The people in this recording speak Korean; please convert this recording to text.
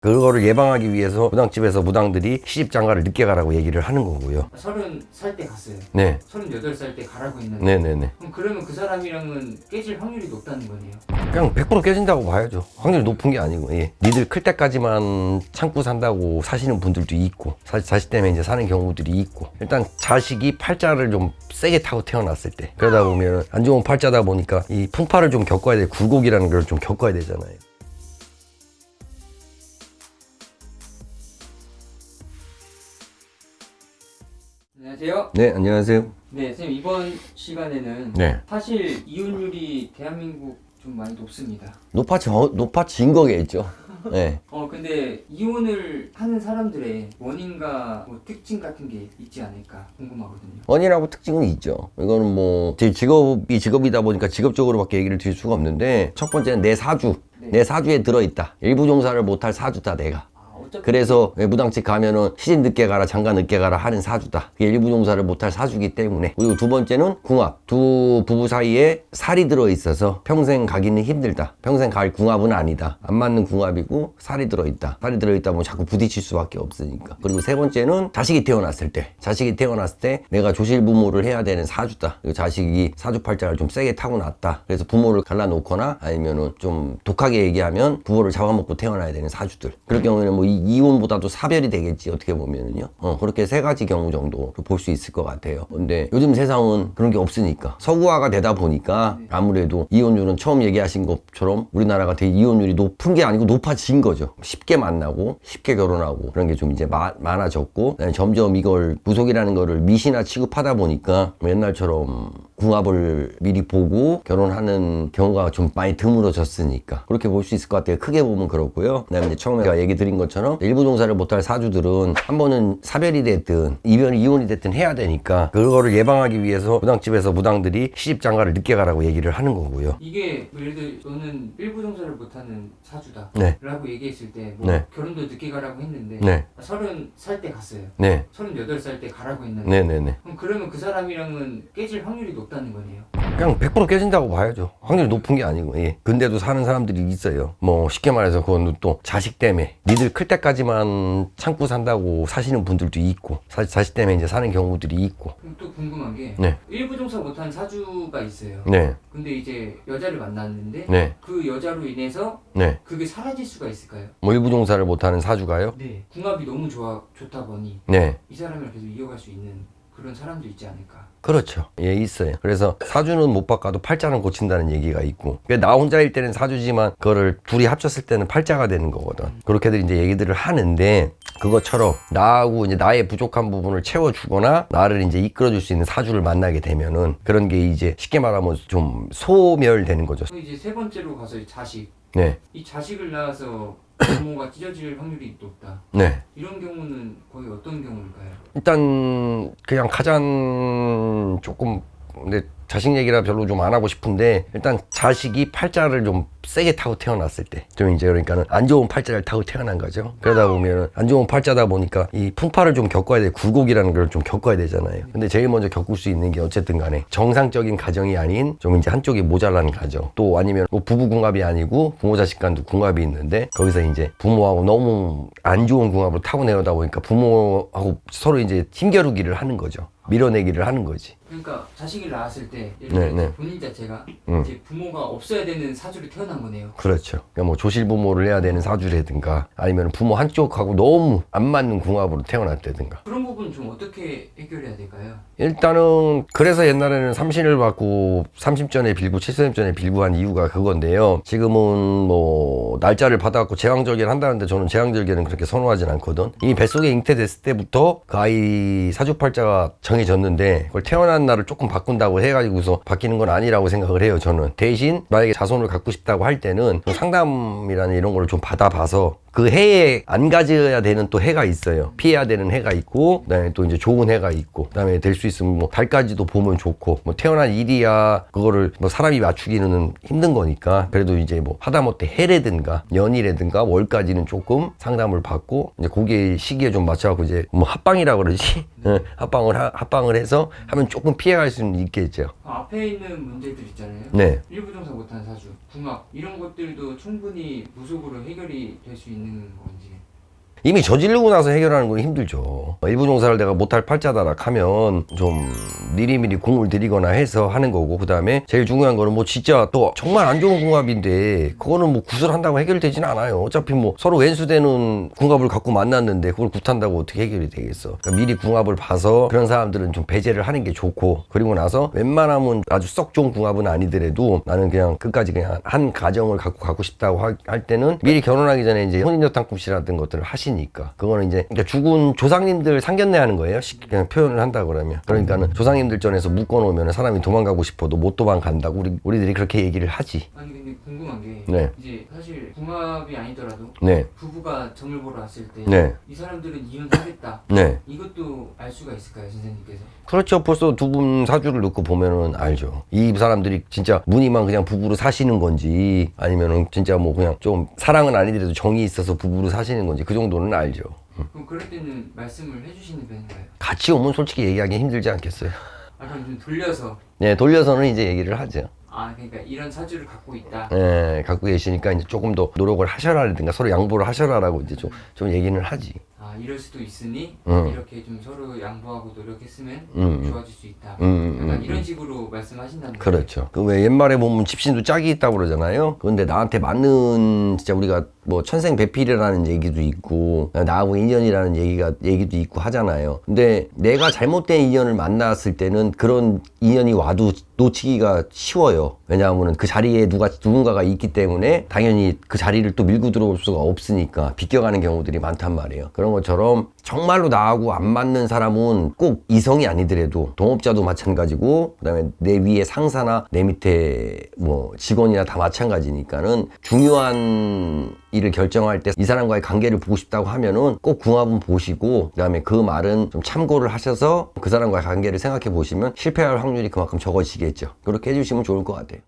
그거를 예방하기 위해서 무당집에서 무당들이 시집장가를 늦게 가라고 얘기를 하는 거고요. 30살 때 갔어요. 네. 38살 때 가라고 했는데. 네네네. 그러면 그 사람이랑은 깨질 확률이 높다는 거네요. 그냥 100% 깨진다고 봐야죠. 확률이 높은 게 아니고, 예. 니들 클 때까지만 참고 산다고 사시는 분들도 있고, 자식 때문에 이제 사는 경우들이 있고, 일단 자식이 팔자를 좀 세게 타고 태어났을 때, 그러다 보면 안 좋은 팔자다 보니까 이 풍파를 좀 겪어야 돼. 굴곡이라는 걸 좀 겪어야 되잖아요. 안녕하세요. 네, 안녕하세요. 네, 선생님 이번 시간에는 네. 사실 이혼율이 대한민국 좀 많이 높습니다. 높아진 거겠죠. 네. 근데 이혼을 하는 사람들의 원인과 뭐 특징 같은 게 있지 않을까 궁금하거든요. 원인하고 특징은 있죠. 이거는 뭐 제 직업이 직업이다 보니까 직업적으로밖에 얘기를 드릴 수가 없는데, 첫 번째는 내 사주. 네. 내 사주에 들어있다. 일부 종사를 못할 사주다 내가. 어차피 그래서 무당집 가면은 시집 늦게 가라 장가 늦게 가라 하는 사주다. 그게 일부 종사를 못할 사주기 때문에. 그리고 두 번째는 궁합. 두 부부 사이에 살이 들어있어서 평생 가기는 힘들다. 평생 갈 궁합은 아니다. 안 맞는 궁합이고 살이 들어있다. 살이 들어있다 보면 자꾸 부딪힐 수밖에 없으니까. 그리고 세 번째는 자식이 태어났을 때. 자식이 태어났을 때 내가 조실부모를 해야 되는 사주다. 그리고 자식이 사주팔자를 좀 세게 타고났다. 그래서 부모를 갈라놓거나 아니면은 좀 독하게 얘기하면 부모를 잡아먹고 태어나야 되는 사주들. 그럴 경우에는 뭐 이혼보다도 사별이 되겠지 어떻게 보면은요. 그렇게 세 가지 경우 정도 볼 수 있을 것 같아요. 근데 요즘 세상은 그런 게 없으니까 서구화가 되다 보니까 아무래도 이혼율은 처음 얘기하신 것처럼 우리나라가 되게 이혼율이 높은 게 아니고 높아진 거죠. 쉽게 만나고 쉽게 결혼하고 그런 게 좀 이제 많아졌고, 점점 이걸 부속이라는 거를 미시나 취급하다 보니까 옛날처럼 궁합을 미리 보고 결혼하는 경우가 좀 많이 드물어졌으니까 그렇게 볼 수 있을 것 같아요. 크게 보면 그렇고요. 그다음에 이제 처음에 제가 얘기 드린 것처럼 일부 종사를 못할 사주들은 한 번은 사별이 됐든 이혼이 됐든 해야 되니까 그거를 예방하기 위해서 무당집에서 무당들이 시집장가를 늦게 가라고 얘기를 하는 거고요. 이게 뭐 예를 들어 너는 일부 종사를 못하는 사주다 네. 라고 얘기했을 때 뭐 네. 결혼도 늦게 가라고 했는데 네. 30살 때 갔어요. 네. 38살 때 가라고 했는데 네네네. 그러면 그 사람이랑은 깨질 확률이 높다는 거네요. 그냥 100% 깨진다고 봐야죠. 확률이 높은 게 아니고, 예. 근데도 사는 사람들이 있어요. 뭐 쉽게 말해서 그건 또 자식 때문에 니들 클 때까지만 참고 산다고 사시는 분들도 있고, 자식 때문에 이제 사는 경우들이 있고. 그럼 또 궁금한 게 네. 일부 종사 못하는 사주가 있어요. 네. 근데 이제 여자를 만났는데 네. 그 여자로 인해서 네. 그게 사라질 수가 있을까요? 뭐 일부 종사를 못하는 사주가요? 네. 궁합이 너무 좋다 보니 네. 이 사람을 계속 이어갈 수 있는 그런 사람도 있지 않을까. 그렇죠. 예, 있어요. 그래서 사주는 못 바꿔도 팔자는 고친다는 얘기가 있고, 나 혼자일 때는 사주지만 그거를 둘이 합쳤을 때는 팔자가 되는 거거든. 그렇게들 이제 얘기들을 하는데, 그것처럼 나하고 이제 나의 부족한 부분을 채워주거나 나를 이제 이끌어줄 수 있는 사주를 만나게 되면은 그런 게 이제 쉽게 말하면 좀 소멸되는 거죠. 그럼 이제 세 번째로 가서 자식. 네. 이 자식을 낳아서 부모가 찢어질 확률이 높다. 네. 이런 경우는 거의 어떤 경우일까요? 일단 그냥 가장 조금, 근데 자식 얘기라 별로 좀 안 하고 싶은데, 일단 자식이 팔자를 좀 세게 타고 태어났을 때, 좀 이제 그러니까는 안 좋은 팔자를 타고 태어난 거죠. 그러다 보면 안 좋은 팔자다 보니까 이 풍파를 좀 겪어야 돼. 굴곡이라는 걸 좀 겪어야 되잖아요. 근데 제일 먼저 겪을 수 있는 게 어쨌든 간에 정상적인 가정이 아닌 좀 이제 한쪽이 모자란 가정, 또 아니면 뭐 부부 궁합이 아니고 부모 자식 간도 궁합이 있는데, 거기서 이제 부모하고 너무 안 좋은 궁합을 타고 내려다 보니까 부모하고 서로 이제 힘겨루기를 하는 거죠. 밀어내기를 하는 거지. 그러니까 자식을 낳았을 때 예를 네, 들어 네. 본인 자체가 이제 부모가 없어야 되는 사주로 태어난 거네요. 그렇죠. 그러니까 뭐 조실부모를 해야 되는 사주라든가 아니면 부모 한쪽하고 너무 안 맞는 궁합으로 태어났다든가. 그런 부분 좀 어떻게 해결해야 될까요? 일단은 그래서 옛날에는 삼신을 받고 30전에 빌고 70전에 빌고 한 이유가 그건데요. 지금은 뭐 날짜를 받아갖고 제왕절개를 한다는데 저는 제왕절개는 그렇게 선호하진 않거든. 이미 뱃속에 잉태됐을 때부터 그 아이 사주팔자가 정해졌는데 그걸 태어난 날을 조금 바꾼다고 해가지고서 바뀌는 건 아니라고 생각을 해요. 저는 대신 만약에 자손을 갖고 싶다고 할 때는 상담이라는 이런 걸 좀 받아봐서 그 해에 안 가져야 되는 또 해가 있어요. 피해야 되는 해가 있고, 그다음에 또 이제 좋은 해가 있고, 그다음에 될 수 있으면 뭐 달까지도 보면 좋고, 뭐 태어난 일이야 그거를 뭐 사람이 맞추기는 힘든 거니까 그래도 이제 뭐 하다못해 해라든가 연이라든가 월까지는 조금 상담을 받고 이제 그게 시기에 좀 맞춰갖고 이제 뭐 합방이라고 그러지. 합방을 해서 하면 조금 조금 피해갈 수는 있겠죠. 앞에 있는 문제들 있잖아요. 네. 일부 종사 못한 사주, 궁합 이런 것들도 충분히 무속으로 해결이 될 수 있는 건지. 이미 저지르고 나서 해결하는 건 힘들죠. 일부 종사를 내가 못할 팔자다락 하면 좀 미리미리 공을 들이거나 해서 하는 거고, 그 다음에 제일 중요한 거는 뭐 진짜 또 정말 안 좋은 궁합인데 그거는 뭐 구슬한다고 해결되진 않아요. 어차피 뭐 서로 왼수되는 궁합을 갖고 만났는데 그걸 굿한다고 어떻게 해결이 되겠어. 그러니까 미리 궁합을 봐서 그런 사람들은 좀 배제를 하는 게 좋고, 그리고 나서 웬만하면 아주 썩 좋은 궁합은 아니더라도 나는 그냥 끝까지 그냥 한 가정을 갖고 가고 싶다고 할 때는 미리 결혼하기 전에 이제 혼인여탕금씨라든 것들을 하시니까 그거는 이제 그러니까 죽은 조상님들 상견례 하는 거예요. 쉽게 그냥 표현을 한다 그러면. 그러니까는 조상님들 전에서 묶어놓으면 사람이 도망가고 싶어도 못 도망간다고 우리들이 그렇게 얘기를 하지. 아니 근데 궁금한 게 네. 이제 사실 궁합이 아니더라도 네. 부부가 점을 보러 왔을 때 네. 이 사람들은 이혼하겠다. 네. 이것도 알 수가 있을까요, 선생님께서? 그렇죠. 벌써 두 분 사주를 넣고 보면은 알죠. 이 사람들이 진짜 무늬만 그냥 부부로 사시는 건지 아니면은 진짜 뭐 그냥 좀 사랑은 아니더라도 정이 있어서 부부로 사시는 건지 그 정도는 알죠. 그럼 그럴 때는 말씀을 해주시는 편인가요? 같이 오면 솔직히 얘기하기 힘들지 않겠어요? 아 그럼 좀 돌려서 네, 돌려서는 이제 얘기를 하죠. 아 그러니까 이런 사주를 갖고 있다. 네, 갖고 계시니까 이제 조금 더 노력을 하셔라든가 서로 양보를 하셔라라고 이제 좀 얘기는 하지. 아 이럴 수도 있으니 이렇게 좀 서로 양보하고 노력했으면 좋아질 수 있다. 약간 이런 식으로 말씀하신다는 거예요. 그렇죠. 그 왜 옛말에 보면 집신도 짝이 있다고 그러잖아요. 그런데 나한테 맞는 진짜 우리가 뭐 천생배필이라는 얘기도 있고 나하고 인연이라는 얘기도 있고 하잖아요. 근데 내가 잘못된 인연을 만났을 때는 그런 인연이 와도 놓치기가 쉬워요. 왜냐하면 그 자리에 누군가가 있기 때문에 당연히 그 자리를 또 밀고 들어올 수가 없으니까 비껴가는 경우들이 많단 말이에요. 그런 것처럼 정말로 나하고 안 맞는 사람은 꼭 이성이 아니더라도 동업자도 마찬가지고 그다음에 내 위에 상사나 내 밑에 뭐 직원이나 다 마찬가지니까는 중요한 일을 결정할 때 이 사람과의 관계를 보고 싶다고 하면은 꼭 궁합은 보시고 그다음에 그 말은 좀 참고를 하셔서 그 사람과의 관계를 생각해 보시면 실패할 확률이 그만큼 적어지겠죠. 그렇게 해주시면 좋을 것 같아요.